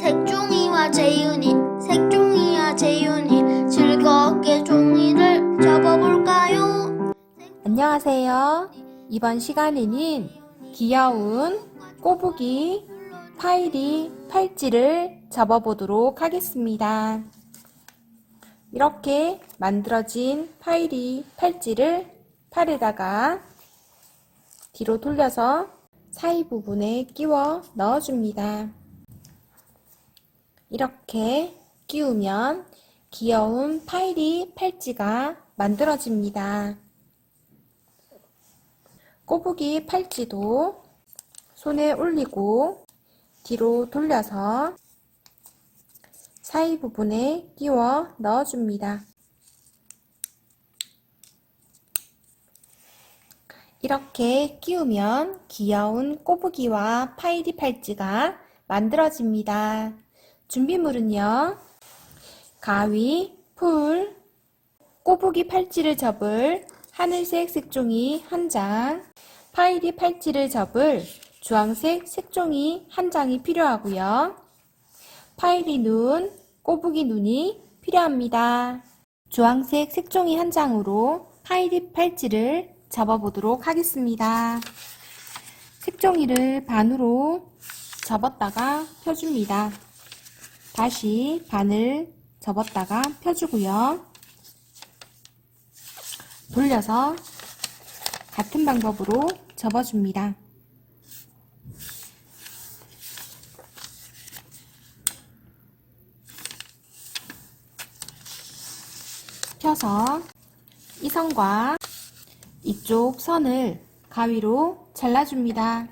색종이와 재윤이 즐겁게 종이를 접어볼까요? 안녕하세요. 이번 시간에는 귀여운 꼬부기 파이리 팔찌를 접어보도록 하겠습니다. 이렇게 만들어진 파이리 팔찌를 팔에다가 뒤로 돌려서 사이 부분에 끼워 넣어줍니다. 이렇게 끼우면 귀여운 파이리 팔찌가 만들어집니다. 꼬부기 팔찌도 손에 올리고 뒤로 돌려서 사이 부분에 끼워 넣어줍니다. 이렇게 끼우면 귀여운 꼬부기와 파이리 팔찌가 만들어집니다. 준비물은요, 가위, 풀, 꼬부기 팔찌를 접을 하늘색 색종이 1장, 파이리 팔찌를 접을 주황색 색종이 1장이 필요하고요. 파이리 눈, 꼬부기 눈이 필요합니다. 주황색 색종이 1장으로 파이리 팔찌를 접어보도록 하겠습니다. 색종이를 반으로 접었다가 펴줍니다. 다시 반을 접었다가 펴주고요. 돌려서 같은 방법으로 접어줍니다. 펴서 이 선과 이쪽 선을 가위로 잘라줍니다.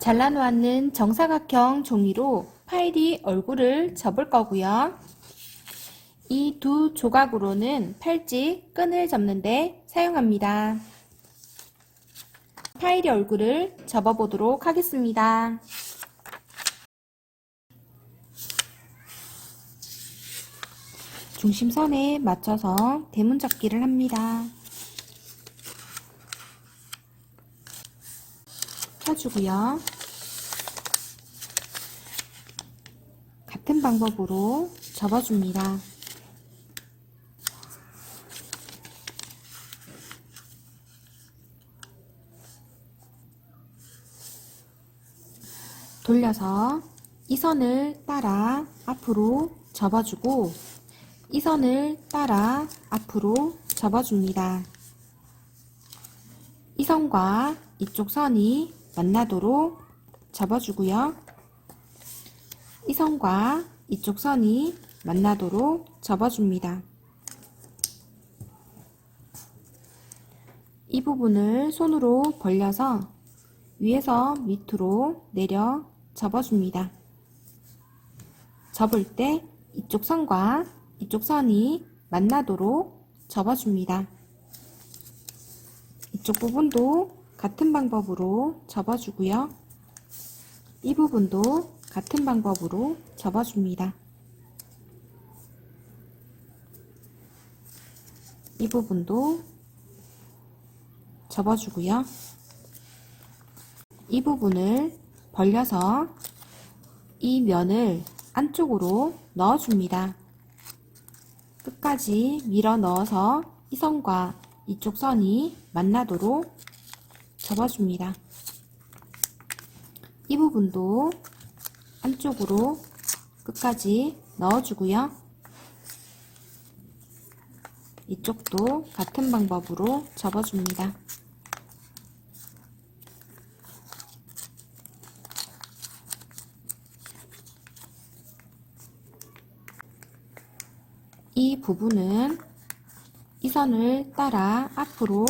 잘라놓은 정사각형 종이로 파이리 얼굴을 접을 거고요. 이 두 조각으로는 팔찌 끈을 접는데 사용합니다. 파이리 얼굴을 접어보도록 하겠습니다. 중심선에 맞춰서 대문접기를 합니다. 펴주고요. 같은 방법으로 접어줍니다. 돌려서 이 선을 따라 앞으로 접어주고 이 선을 따라 앞으로 접어줍니다. 이 선과 이쪽 선이 만나도록 접어주고요. 이 선과 이쪽 선이 만나도록 접어줍니다. 이 부분을 손으로 벌려서 위에서 밑으로 내려 접어줍니다. 접을 때 이쪽 선과 이쪽 선이 만나도록 접어줍니다. 이쪽 부분도 같은 방법으로 접어주고요. 이 부분도 같은 방법으로 접어줍니다. 이 부분도 접어주고요. 이 부분을 벌려서 이 면을 안쪽으로 넣어줍니다. 끝까지 밀어 넣어서 이 선과 이쪽 선이 만나도록 접어줍니다. 이 부분도 안쪽으로 끝까지 넣어주고요. 이쪽도 같은 방법으로 접어줍니다. 이 부분은 이 선을 따라 앞으로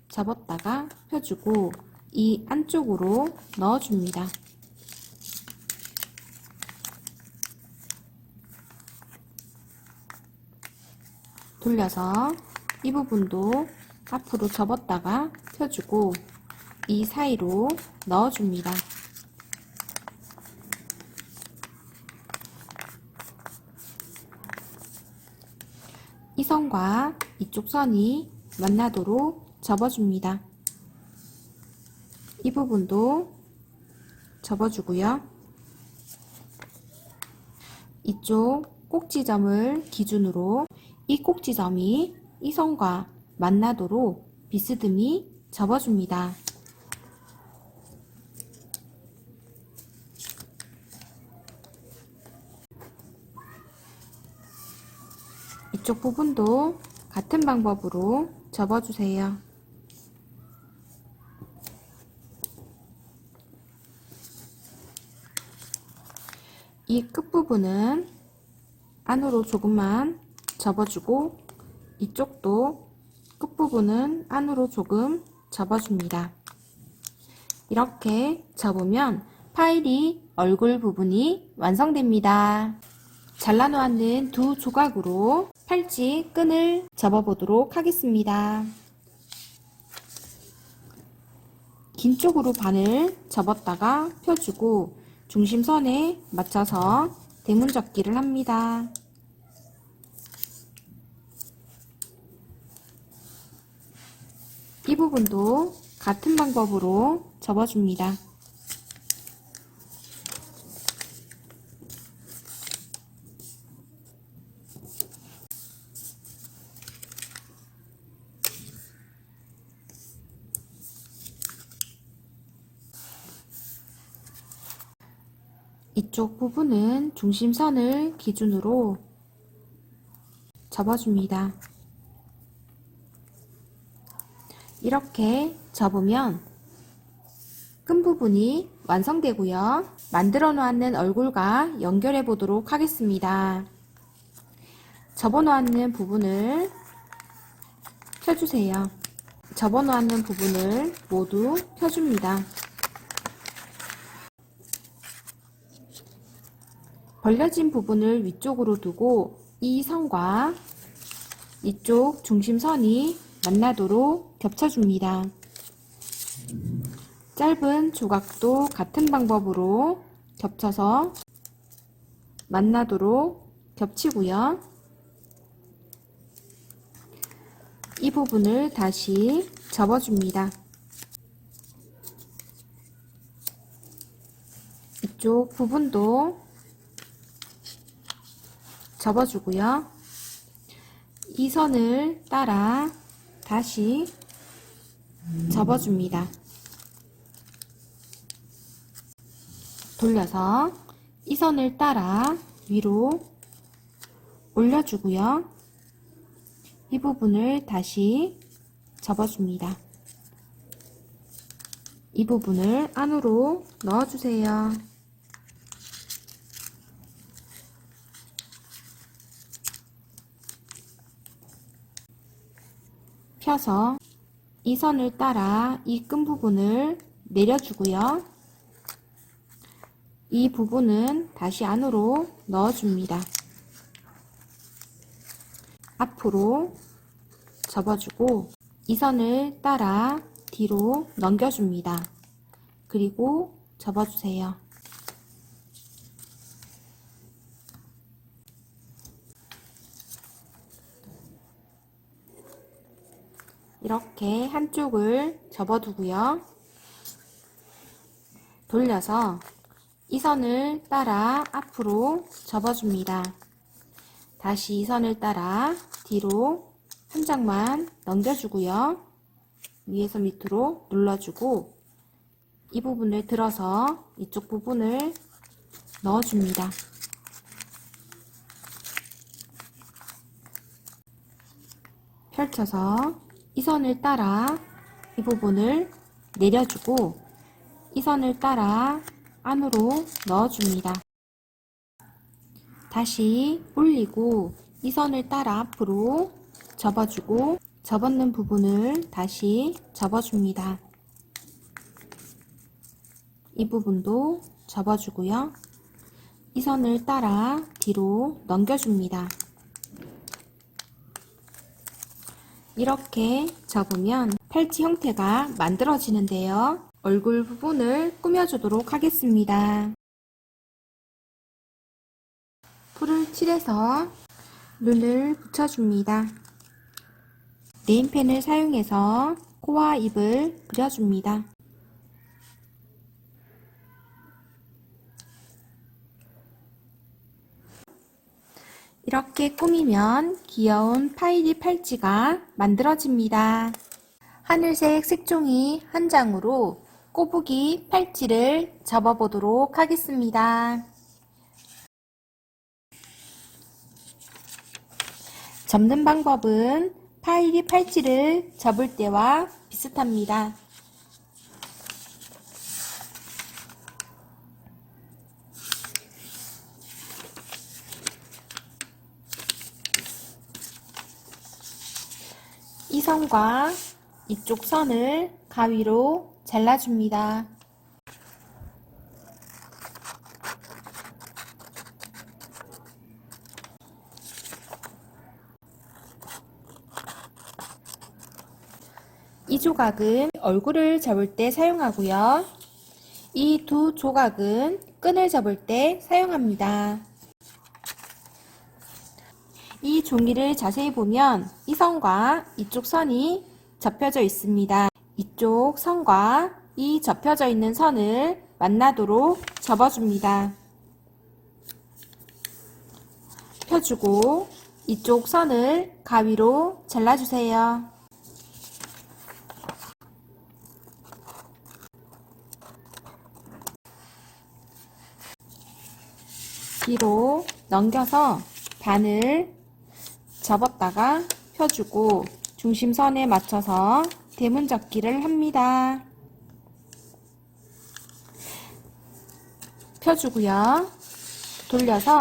접었다가 펴주고 이 안쪽으로 넣어줍니다. 돌려서 이 부분도 앞으로 접었다가 펴주고 이 사이로 넣어줍니다. 이 선과 이쪽 선이 만나도록 접어줍니다. 이 부분도 접어주고요. 이쪽 꼭지점을 기준으로 이 꼭지점이 이 선과 만나도록 비스듬히 접어줍니다. 이쪽 부분도 같은 방법으로 접어주세요. 이 끝부분은 안으로 조금만 접어주고 이쪽도 끝부분은 안으로 조금 접어줍니다. 이렇게 접으면 파일이 얼굴 부분이 완성됩니다. 잘라놓았는 두 조각으로 팔찌 끈을 접어보도록 하겠습니다. 긴 쪽으로 반을 접었다가 펴주고 중심선에 맞춰서 대문접기를 합니다. 이 부분도 같은 방법으로 접어줍니다. 이쪽 부분은 중심선을 기준으로 접어줍니다. 이렇게 접으면 끈 부분이 완성되고요. 만들어 놓았는 얼굴과 연결해 보도록 하겠습니다. 접어 놓았는 부분을 펴주세요. 접어 놓았는 부분을 모두 펴줍니다. 벌려진 부분을 위쪽으로 두고 이 선과 이쪽 중심선이 만나도록 겹쳐줍니다. 짧은 조각도 같은 방법으로 겹쳐서 만나도록 겹치고요. 이 부분을 다시 접어줍니다. 이쪽 부분도 접어주고요. 이 선을 따라 다시 접어줍니다. 돌려서 이 선을 따라 위로 올려주고요. 이 부분을 다시 접어줍니다. 이 부분을 안으로 넣어주세요. 펴서 이 선을 따라 이 끈 부분을 내려주고요. 이 부분은 다시 안으로 넣어줍니다. 앞으로 접어주고 이 선을 따라 뒤로 넘겨줍니다. 그리고 접어주세요. 이렇게 한쪽을 접어두고요. 돌려서 이 선을 따라 앞으로 접어줍니다. 다시 이 선을 따라 뒤로 한 장만 넘겨주고요. 위에서 밑으로 눌러주고 이 부분을 들어서 이쪽 부분을 넣어줍니다. 펼쳐서 이 선을 따라 이 부분을 내려주고 이 선을 따라 안으로 넣어줍니다. 다시 올리고 이 선을 따라 앞으로 접어주고 접었는 부분을 다시 접어줍니다. 이 부분도 접어주고요. 이 선을 따라 뒤로 넘겨줍니다. 이렇게 접으면 팔찌 형태가 만들어지는데요. 얼굴 부분을 꾸며주도록 하겠습니다. 풀을 칠해서 눈을 붙여줍니다. 네임펜을 사용해서 코와 입을 그려줍니다. 이렇게 꾸미면 귀여운 파이리 팔찌가 만들어집니다. 하늘색 색종이 한 장으로 꼬부기 팔찌를 접어보도록 하겠습니다. 접는 방법은 파이리 팔찌를 접을 때와 비슷합니다. 이 선과 이쪽 선을 가위로 잘라줍니다. 이 조각은 얼굴을 접을 때 사용하고요. 이 두 조각은 끈을 접을 때 사용합니다. 이 종이를 자세히 보면 이 선과 이쪽 선이 접혀져 있습니다. 이쪽 선과 이 접혀져 있는 선을 만나도록 접어줍니다. 펴주고 이쪽 선을 가위로 잘라주세요. 뒤로 넘겨서 반을 접었다가 펴주고 중심선에 맞춰서 대문접기를 합니다. 펴주고요. 돌려서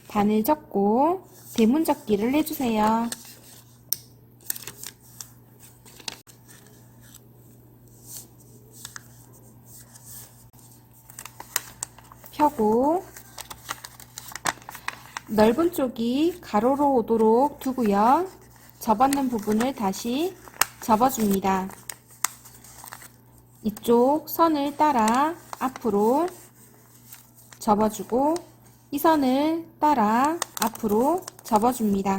반을 접고 대문접기를 해주세요. 펴고 넓은 쪽이 가로로 오도록 두고요. 접었는 부분을 다시 접어줍니다. 이쪽 선을 따라 앞으로 접어주고 이 선을 따라 앞으로 접어줍니다.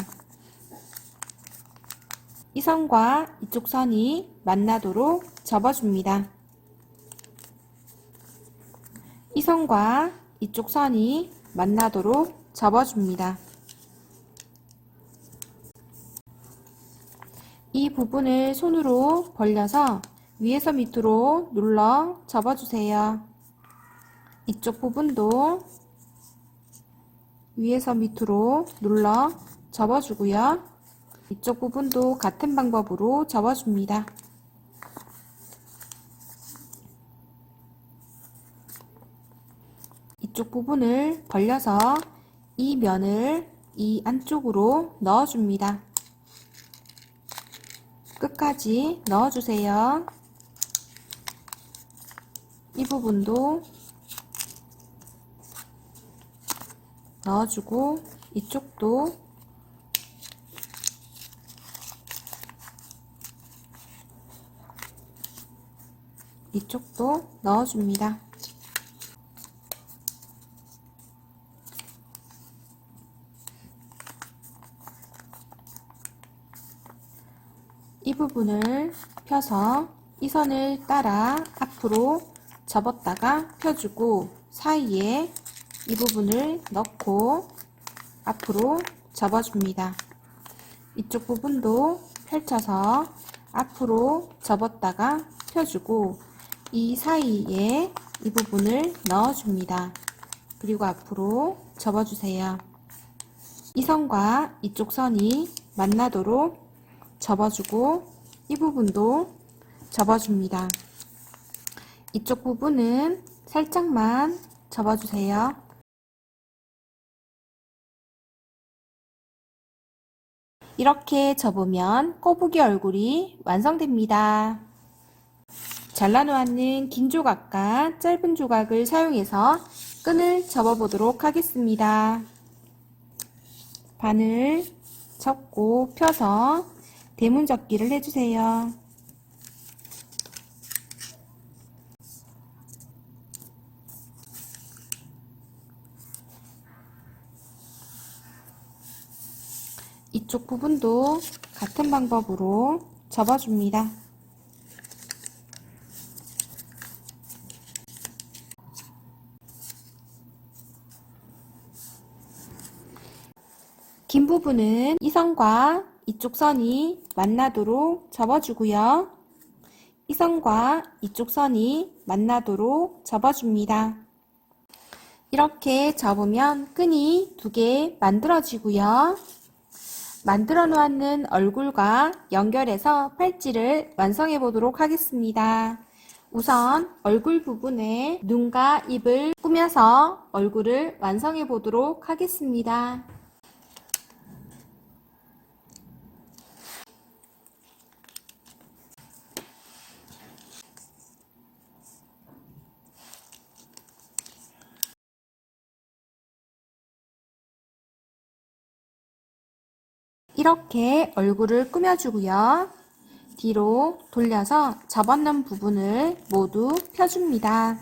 이 선과 이쪽 선이 만나도록 접어줍니다. 이 선과 이쪽 선이 만나도록 접어줍니다. 이 부분을 손으로 벌려서 위에서 밑으로 눌러 접어주세요. 이쪽 부분도 위에서 밑으로 눌러 접어주고요. 이쪽 부분도 같은 방법으로 접어줍니다. 이쪽 부분을 벌려서 이 면을 이 안쪽으로 넣어줍니다. 끝까지 넣어주세요. 이 부분도 넣어주고 이쪽도 이쪽도 넣어줍니다. 이 부분을 펴서 이 선을 따라 앞으로 접었다가 펴주고 사이에 이 부분을 넣고 앞으로 접어줍니다. 이쪽 부분도 펼쳐서 앞으로 접었다가 펴주고 이 사이에 이 부분을 넣어줍니다. 그리고 앞으로 접어주세요. 이 선과 이쪽 선이 만나도록 접어주고 이 부분도 접어줍니다. 이쪽 부분은 살짝만 접어주세요. 이렇게 접으면 꼬부기 얼굴이 완성됩니다. 잘라놓았는 긴 조각과 짧은 조각을 사용해서 끈을 접어보도록 하겠습니다. 반을 접고 펴서 대문접기를 해주세요. 이쪽 부분도 같은 방법으로 접어줍니다. 긴 부분은 이 선과 이쪽 선이 만나도록 접어주고요. 이 선과 이쪽 선이 만나도록 접어줍니다. 이렇게 접으면 끈이 2개 만들어지고요. 만들어 놓았는 얼굴과 연결해서 팔찌를 완성해 보도록 하겠습니다. 우선 얼굴 부분에 눈과 입을 꾸며서 얼굴을 완성해 보도록 하겠습니다. 이렇게 얼굴을 꾸며주고요. 뒤로 돌려서 접었는 부분을 모두 펴줍니다.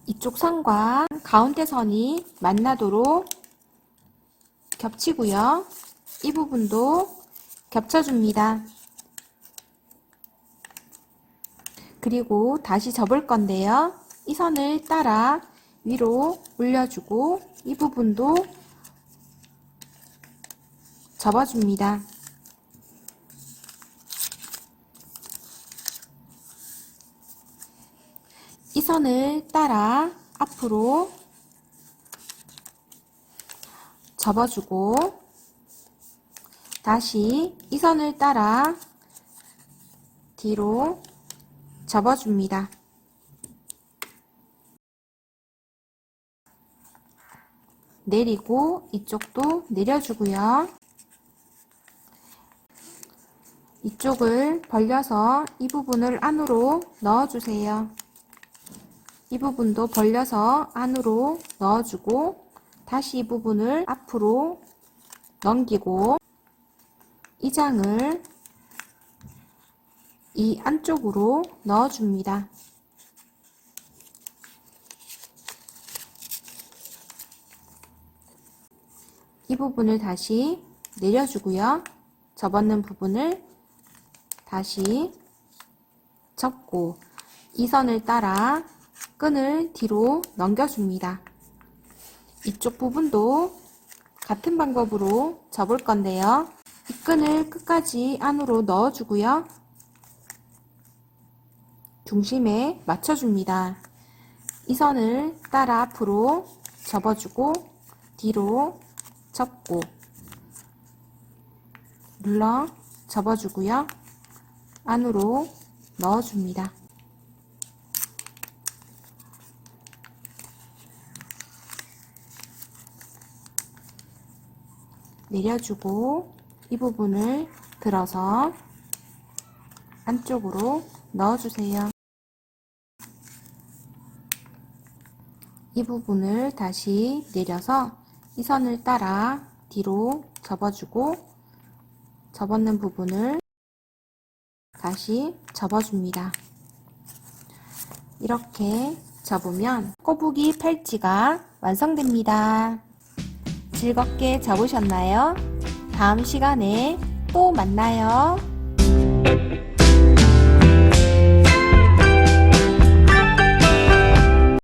이쪽 선과 가운데 선이 만나도록 겹치고요. 이 부분도 겹쳐줍니다. 그리고 다시 접을 건데요. 이 선을 따라 위로 올려주고 이 부분도 접어줍니다. 이 선을 따라 앞으로 접어주고 다시 이 선을 따라 뒤로 접어줍니다. 내리고 이쪽도 내려주고요. 이쪽을 벌려서 이 부분을 안으로 넣어주세요. 이 부분도 벌려서 안으로 넣어주고 다시 이 부분을 앞으로 넘기고 이 장을 이 안쪽으로 넣어줍니다. 이 부분을 다시 내려주고요. 접었는 부분을 다시 접고 이 선을 따라 끈을 뒤로 넘겨줍니다. 이쪽 부분도 같은 방법으로 접을 건데요. 이 끈을 끝까지 안으로 넣어주고요. 중심에 맞춰줍니다. 이 선을 따라 앞으로 접어주고 뒤로 접고 눌러 접어주고요. 안으로 넣어줍니다. 내려주고 이 부분을 들어서 안쪽으로 넣어주세요. 이 부분을 다시 내려서 이 선을 따라 뒤로 접어주고 접었는 부분을 다시 접어줍니다. 이렇게 접으면 꼬부기 팔찌가 완성됩니다. 즐겁게 접으셨나요? 다음 시간에 또 만나요.